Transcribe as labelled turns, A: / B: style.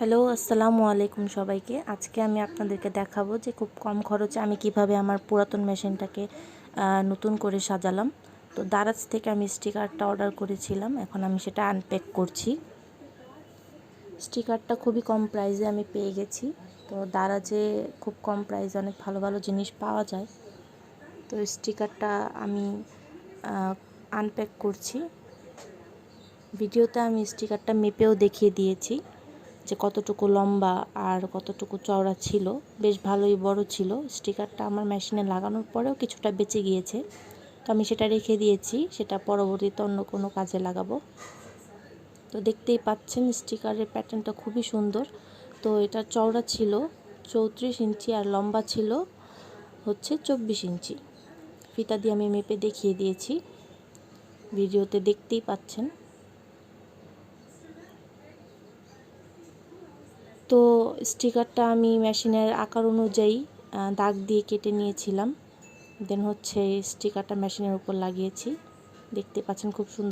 A: Hello, আসসালামু আলাইকুম সবাইকে। আজকে আমি আপনাদেরকে দেখাবো যে খুব কম খরচে আমি কিভাবে আমার পুরাতন মেশিনটাকে নতুন করে সাজালাম। তো দারাজ থেকে আমি স্টিকারটা অর্ডার করেছিলাম, এখন আমি সেটা আনপ্যাক করছি। স্টিকারটা খুবই কম প্রাইসে আমি পেয়ে গেছি। তো দারাজে খুব কম প্রাইসে অনেক ভালো ভালো জিনিস পাওয়া যায়। তো স্টিকারটা আমি আনপ্যাক করছি। ভিডিওতে আমি স্টিকারটা মেপেও দেখিয়ে দিয়েছি যে কতটুকু লম্বা আর কতটুকু চওড়া ছিল। বেশ ভালোই বড় ছিল। স্টিকারটা আমার মেশিনে লাগানোর পরেও কিছুটা বেঁচে গিয়েছে, তো আমি সেটা রেখে দিয়েছি, সেটা পরবর্তীতে অন্য কোনো কাজে লাগাবো। তো দেখতেই পাচ্ছেন স্টিকারের প্যাটার্নটা খুবই সুন্দর। তো এটা চওড়া ছিল 34 ইঞ্চি আর লম্বা ছিল হচ্ছে 24 ইঞ্চি। ফিতা দিয়ে আমি মেপে দেখিয়ে দিয়েছি, ভিডিওতে দেখতেই পাচ্ছেন। তো স্টিকারটা আমি মেশিনের আকার অনুযায়ী দাগ দিয়ে কেটে নিয়েছিলাম, দেন হচ্ছে স্টিকারটা মেশিনের উপর লাগিয়েছি। দেখতে পাচ্ছেন খুব সুন্দর।